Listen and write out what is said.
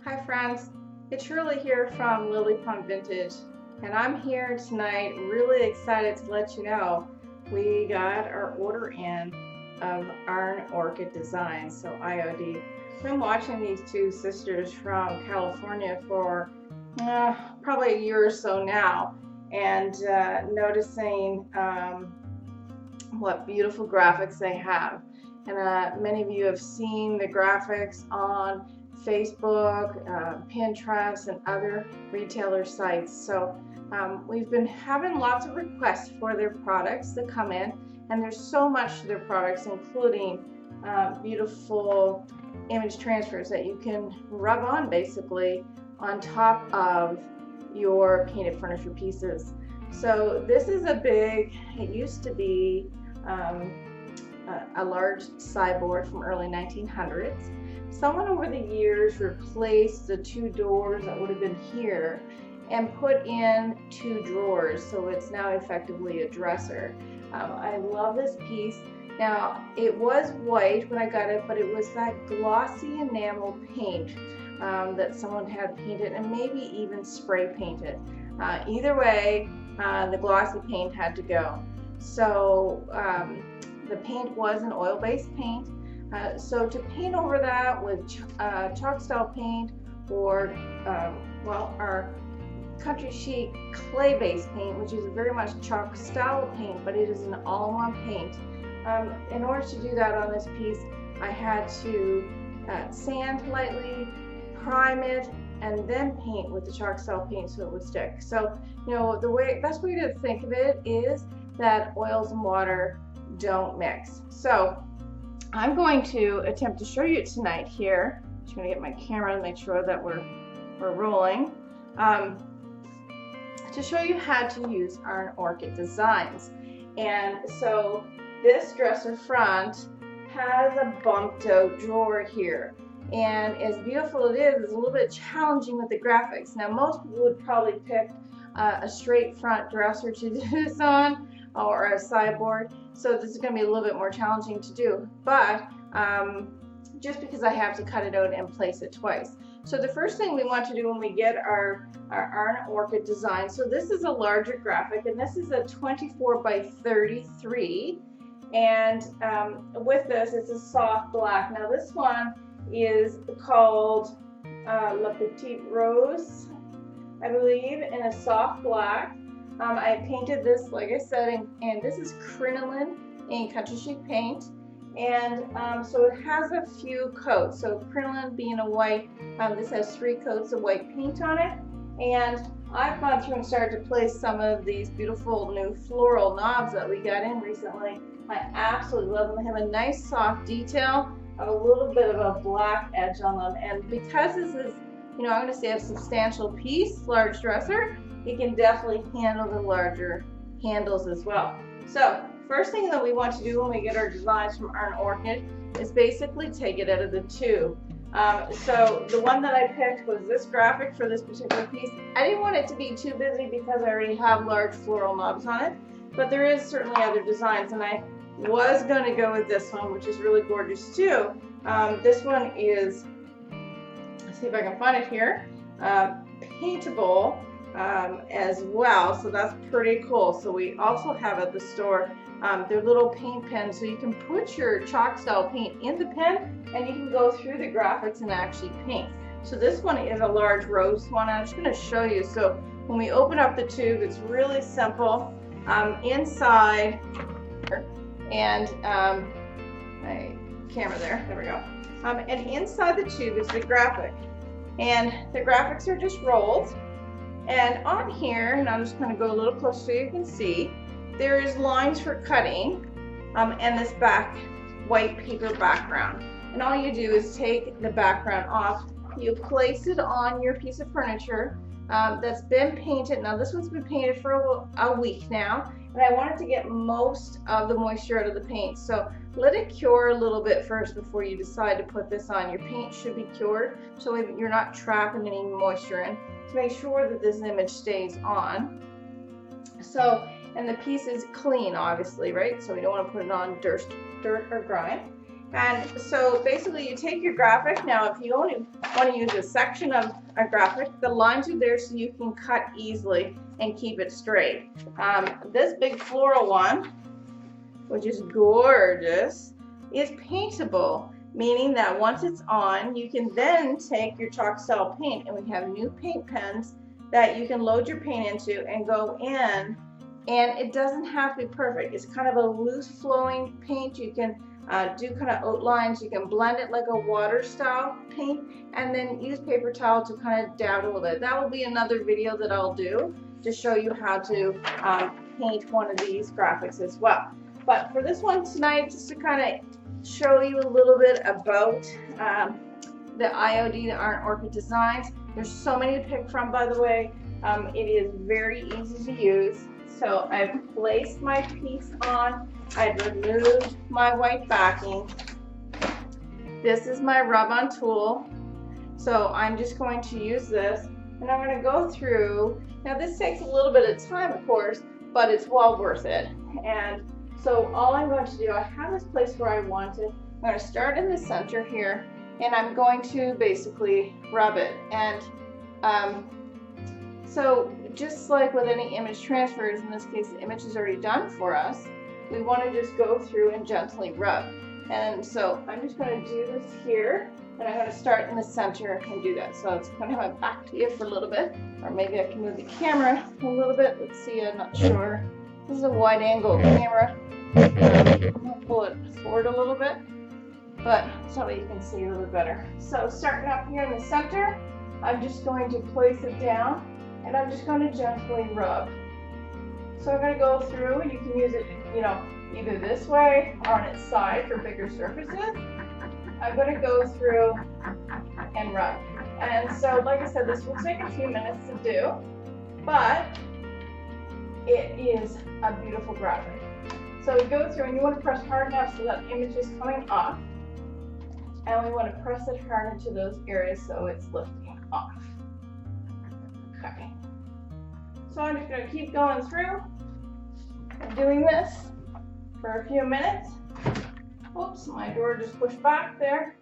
Hi friends, it's Shirley here from LilyPond Vintage, and I'm here tonight really excited to let you know we got our order in of Iron Orchid Designs, so IOD. I've been watching these two sisters from California for probably a year or so now, and noticing what beautiful graphics they have. And many of you have seen the graphics on Facebook, Pinterest, and other retailer sites. So we've been having lots of requests for their products that come in, and there's so much to their products, including beautiful image transfers that you can rub on basically on top of your painted furniture pieces. So this is a big, it used to be a large sideboard from early 1900s. Someone over the years replaced the two doors that would have been here and put in two drawers, so it's now effectively a dresser. I love this piece. Now, it was white when I got it, but it was that glossy enamel paint that someone had painted and maybe even spray painted. Either way, the glossy paint had to go. So the paint was an oil-based paint. So to paint over that with chalk style paint or well, our country chic clay-based paint, which is very much chalk style paint, but it is an all-in-one paint. In order to do that on this piece, I had to sand lightly, prime it, and then paint with the chalk style paint so it would stick. So, you know, the best way to think of it is that oils and water don't mix. So I'm going to attempt to show you tonight here. I'm just going to get my camera to make sure that we're rolling. To show you how to use Iron Orchid Designs. And so this dresser front has a bumped out drawer here. And as beautiful it is, it's a little bit challenging with the graphics. Now most people would probably pick a straight front dresser to do this on, or a sideboard. So this is going to be a little bit more challenging to do, but just because I have to cut it out and place it twice. So the first thing we want to do when we get our Iron Orchid design, so this is a larger graphic, and this is a 24 by 33, and with this it's a soft black. Now this one is called La Petite Rose, I believe, in a soft black. I painted this, like I said, and this is crinoline in country chic paint, and so it has a few coats. So crinoline being a white, this has 3 coats of white paint on it, and I've gone through and started to place some of these beautiful new floral knobs that we got in recently. I absolutely love them. They have a nice soft detail, a little bit of a black edge on them, and because this is, you know, I'm going to say a substantial piece, large dresser, it can definitely handle the larger handles as well. So first thing that we want to do when we get our designs from Iron Orchid is basically take it out of the tube. So the one that I picked was this graphic for this particular piece. I didn't want it to be too busy because I already have large floral knobs on it, but there is certainly other designs, and I was going to go with this one, which is really gorgeous too. This one is, let's see if I can find it here, paintable as well, so that's pretty cool. So we also have at the store their little paint pens, so you can put your chalk style paint in the pen and you can go through the graphics and actually paint. So this one is a large rose one. I'm just going to show you. So when we open up the tube, it's really simple. Inside, and my camera there we go, and inside the tube is the graphic, and the graphics are just rolled. And on here, and I'm just going to go a little closer so you can see, there's lines for cutting, and this white paper background. And all you do is take the background off, you place it on your piece of furniture that's been painted. Now this one's been painted for a week now, and I wanted to get most of the moisture out of the paint. So let it cure a little bit first before you decide to put this on. Your paint should be cured so you're not trapping any moisture in, to make sure that this image stays on. So, and the piece is clean, obviously, right? So we don't want to put it on dirt or grime. And so basically you take your graphic. Now if you only want to use a section of a graphic, the lines are there so you can cut easily and keep it straight. This big floral one, which is gorgeous, is paintable, meaning that once it's on, you can then take your chalk style paint, and we have new paint pens that you can load your paint into and go in, and it doesn't have to be perfect. It's kind of a loose flowing paint. You can do kind of outlines. You can blend it like a water style paint, and then use paper towel to kind of dab it a little bit. That will be another video that I'll do to show you how to paint one of these graphics as well. But for this one tonight, just to kind of show you a little bit about the IOD, the Art Orchid Designs. There's so many to pick from, by the way. It is very easy to use. So I've placed my piece on. I've removed my white backing. This is my rub-on tool. So I'm just going to use this, and I'm going to go through. Now this takes a little bit of time, of course, but it's well worth it. And so all I'm going to do, I have this place where I want it. I'm going to start in the center here, and I'm going to basically rub it. And so just like with any image transfers, in this case the image is already done for us, we want to just go through and gently rub. And so I'm just going to do this here, and I'm going to start in the center and do that. So it's going to have my back to you for a little bit, or maybe I can move the camera a little bit. Let's see, I'm not sure. This is a wide angle camera. I'm going to pull it forward a little bit, but so that you can see a little bit better. So starting up here in the center, I'm just going to place it down, and I'm just going to gently rub. So I'm going to go through, and you can use it, you know, either this way or on its side for bigger surfaces. I'm going to go through and rub. And so, like I said, this will take a few minutes to do, but it is a beautiful graphic. So we go through, and you want to press hard enough so that the image is coming off, and we want to press it hard into those areas so it's lifting off. Okay. So I'm just going to keep going through and doing this for a few minutes. Oops, my door just pushed back there.